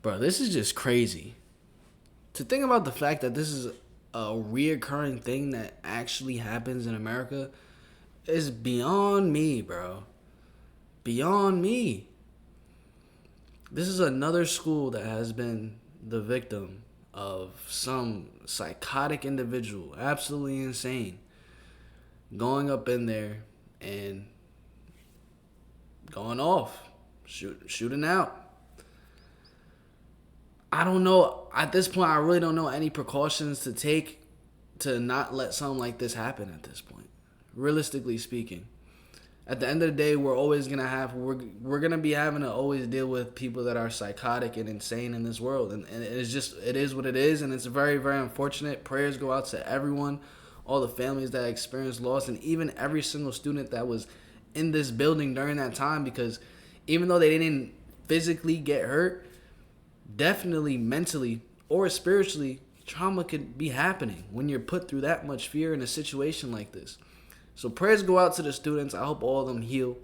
Bro, this is just crazy. To think about the fact that this is a reoccurring thing that actually happens in America is beyond me, bro. Beyond me. This is another school that has been the victim of some psychotic individual, absolutely insane, going up in there and going off, shooting out. I don't know. At this point, I really don't know any precautions to take to not let something like this happen at this point. Realistically speaking, at the end of the day, we're gonna be having to always deal with people that are psychotic and insane in this world, and it is what it is, and it's very, very unfortunate. Prayers go out to everyone, all the families that experienced loss, and even every single student that was in this building during that time, because even though they didn't physically get hurt, definitely mentally or spiritually, trauma could be happening when you're put through that much fear in a situation like this. So prayers go out to the students. I hope all of them heal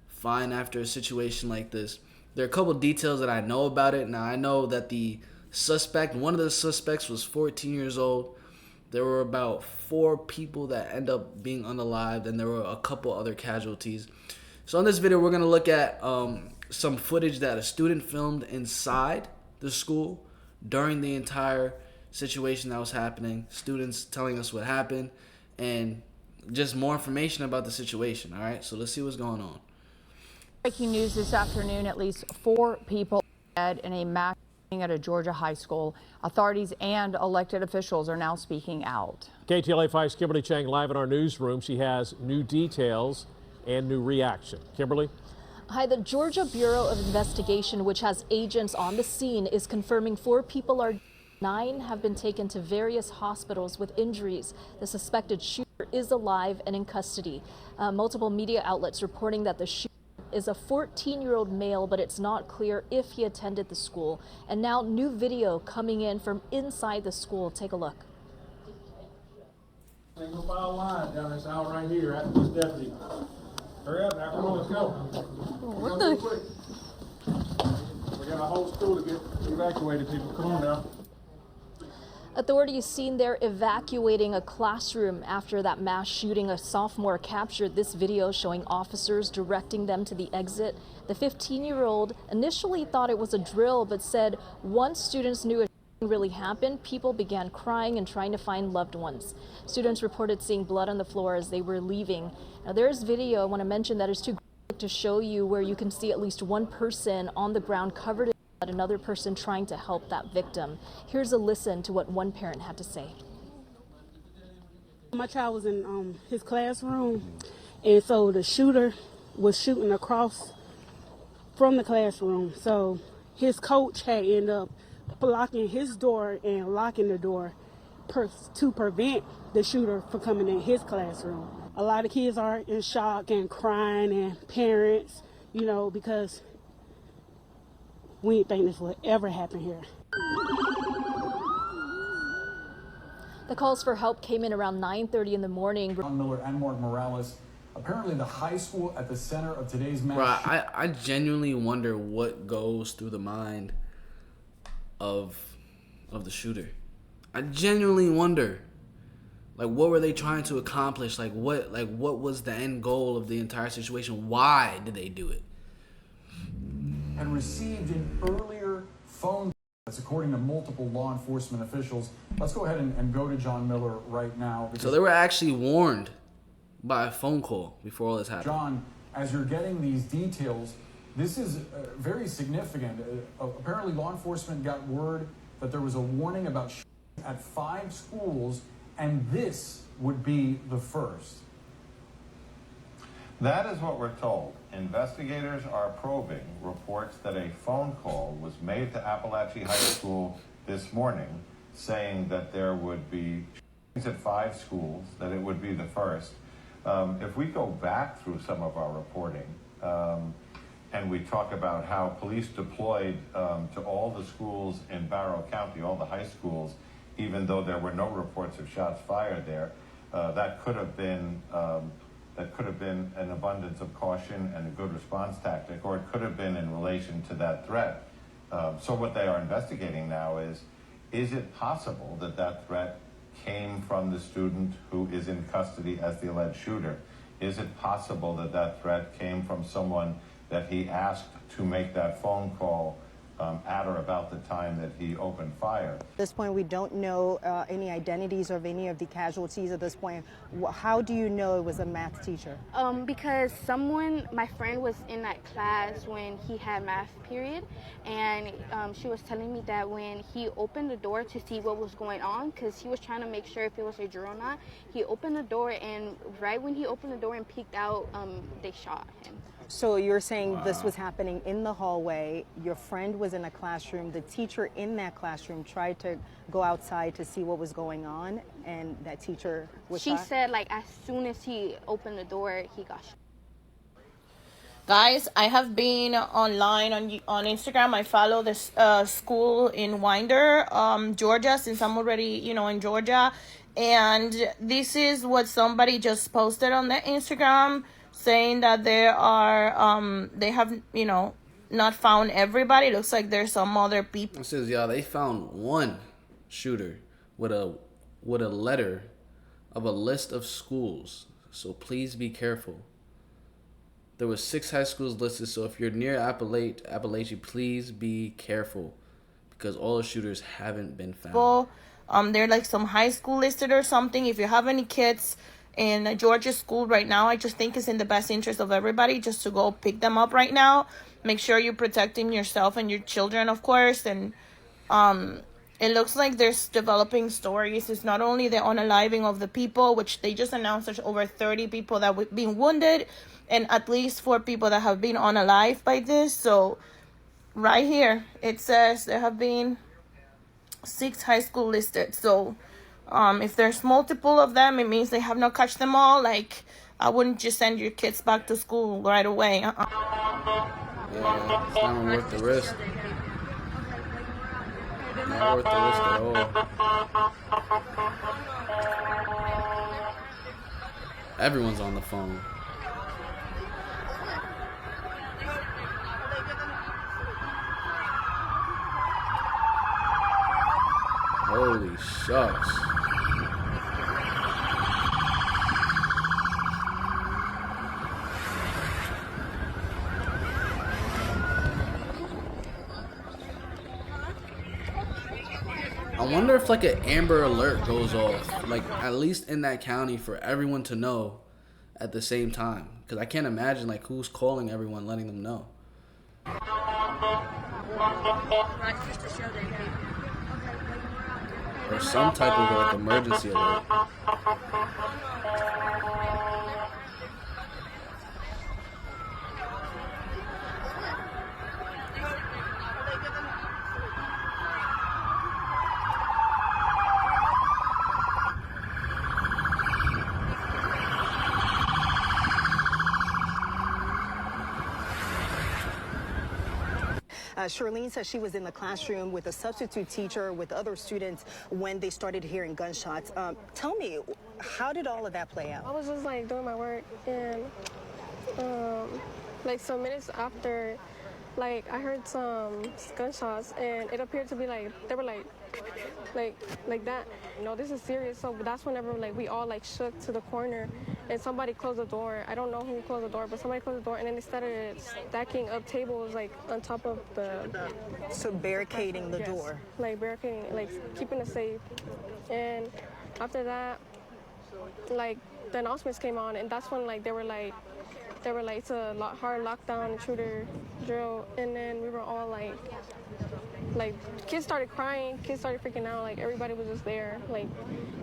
fine after a situation like this. There are a couple details that I know about it. Now, I know that one of the suspects was 14 years old. There were about 4 people that end up being unalived, and there were a couple other casualties. So in this video, we're going to look at some footage that a student filmed inside the school during the entire situation that was happening. Students telling us what happened and just more information about the situation. All right, so let's see what's going on. Breaking news this afternoon, at least 4 people dead in a mass shooting at a Georgia high school. Authorities and elected officials are now speaking out. KTLA 5's Kimberly Chang live in our newsroom. She has new details and new reaction. Kimberly? Hi, the Georgia Bureau of Investigation, which has agents on the scene, is confirming 4 people are 9 have been taken to various hospitals with injuries. The suspected shooter is alive and in custody. Multiple media outlets reporting that the shooter is a 14-year-old male, but it's not clear if he attended the school. And now new video coming in from inside the school. Take a look. Single file line down this aisle right here at this deputy. Hurry up now, come on, let's go. What the? We got a whole school to get evacuated, people. Come on now. Authorities seen there evacuating a classroom after that mass shooting. A sophomore captured this video showing officers directing them to the exit. The 15-year-old initially thought it was a drill, but said once students knew it really happened, people began crying and trying to find loved ones. Students reported seeing blood on the floor as they were leaving. Now there's video, I want to mention, that is too graphic to show you, where you can see at least one person on the ground covered in blood, another person trying to help that victim. Here's a listen to what one parent had to say. My child was in his classroom, and so the shooter was shooting across from the classroom. So his coach had ended up blocking his door and locking the door to prevent the shooter from coming in his classroom. A lot of kids are in shock and crying, and parents, because we didn't think this would ever happen here. The calls for help came in around 9:30 in the morning. John Miller and Mark Morales. Apparently the high school at the center of today's mass. Bro, I genuinely wonder what goes through the mind of the shooter. I genuinely wonder, what were they trying to accomplish? What was the end goal of the entire situation? Why did they do it? And received an earlier phone. That's according to multiple law enforcement officials. Let's go ahead and go to John Miller right now. So they were actually warned by a phone call before all this happened. John, as you're getting these details, this is very significant. Apparently law enforcement got word that there was a warning about shootings at 5 schools, and this would be the first. That is what we're told. Investigators are probing reports that a phone call was made to Appalachia High School this morning saying that there would be shootings at 5 schools, that it would be the first. If we go back through some of our reporting, and we talk about how police deployed to all the schools in Barrow County, all the high schools, even though there were no reports of shots fired there, that could have been an abundance of caution and a good response tactic, or it could have been in relation to that threat. So what they are investigating now is it possible that that threat came from the student who is in custody as the alleged shooter? Is it possible that that threat came from someone that he asked to make that phone call at or about the time that he opened fire? At this point, we don't know any identities of any of the casualties at this point. How do you know it was a math teacher? Because my friend was in that class when he had math period, and she was telling me that when he opened the door to see what was going on, because he was trying to make sure if it was a drill or not, he opened the door, and right when he opened the door and peeked out, they shot him. So you're saying this was happening in the hallway, your friend was in a classroom, the teacher in that classroom tried to go outside to see what was going on, and that teacher was She shot? said, like, as soon as he opened the door, he got shot. Guys, I have been online on Instagram. I follow this school in Winder, Georgia, since I'm already, in Georgia. And this is what somebody just posted on their Instagram, saying that they have, not found everybody. It looks like there's some other people. It says, they found one shooter with a letter of a list of schools. So please be careful. There was 6 high schools listed, so if you're near Appalachia, please be careful, because all the shooters haven't been found. They're like some high school listed or something. If you have any kids in a Georgia school right now, I just think it's in the best interest of everybody just to go pick them up right now. Make sure you're protecting yourself and your children, of course. And it looks like there's developing stories. It's not only the unaliving of the people, which they just announced there's over 30 people that have been wounded, and at least 4 people that have been unalived by this. So right here, it says there have been 6 high school listed. So if there's multiple of them, it means they have not catch them all. Like, I wouldn't just send your kids back to school right away. Yeah, it's not even worth the risk. Not worth the risk at all. Everyone's on the phone. Holy shucks. I wonder if like an Amber Alert goes off, like at least in that county, for everyone to know at the same time. Because I can't imagine like who's calling everyone, letting them know. Or some type of like emergency alert. Charlene says she was in the classroom with a substitute teacher with other students when they started hearing gunshots. Tell me, how did all of that play out? I was just like doing my work, and like some minutes after, like I heard some gunshots, and it appeared to be like they were like that. This is serious. So that's whenever like we all like shook to the corner, and somebody closed the door. I don't know who closed the door, but somebody closed the door, and then they started stacking up tables like on top of the. So barricading the door. Like barricading, like keeping it safe. And after that, like the announcements came on, and that's when like they were like it's a hard lockdown, intruder drill, and then we were all like kids started crying, kids started freaking out, like everybody was just there, like,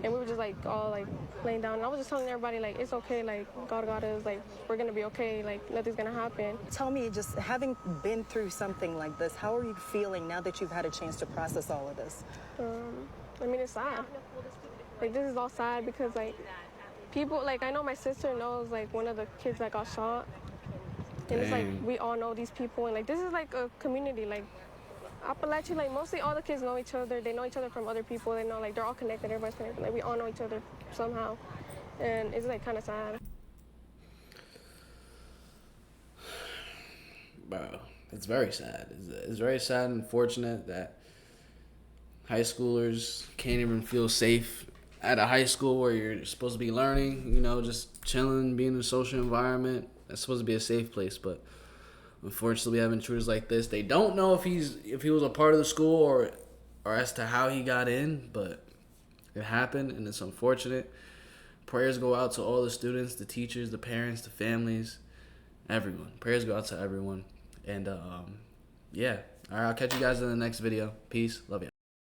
and we were just like all like laying down, and I was just telling everybody like it's okay, like God got us, like we're gonna be okay, like nothing's gonna happen. Tell me, just having been through something like this, how are you feeling now that you've had a chance to process all of this? I mean, it's sad. Like this is all sad because like people, like I know my sister knows like one of the kids that got shot, and it's like we all know these people, and like this is like a community, like Appalachia, like mostly all the kids know each other. They know each other from other people. They know like they're all connected. Everybody's connected. Like we all know each other somehow, and it's like kind of sad. Bro, it's very sad. It's very sad and unfortunate that high schoolers can't even feel safe at a high school where you're supposed to be learning, you know, just chilling, being in a social environment. That's supposed to be a safe place, but unfortunately, we have intruders like this. They don't know if he was a part of the school or as to how he got in, but it happened, and it's unfortunate. Prayers go out to all the students, the teachers, the parents, the families, everyone. Prayers go out to everyone. And, yeah. All right, I'll catch you guys in the next video. Peace. Love y'all.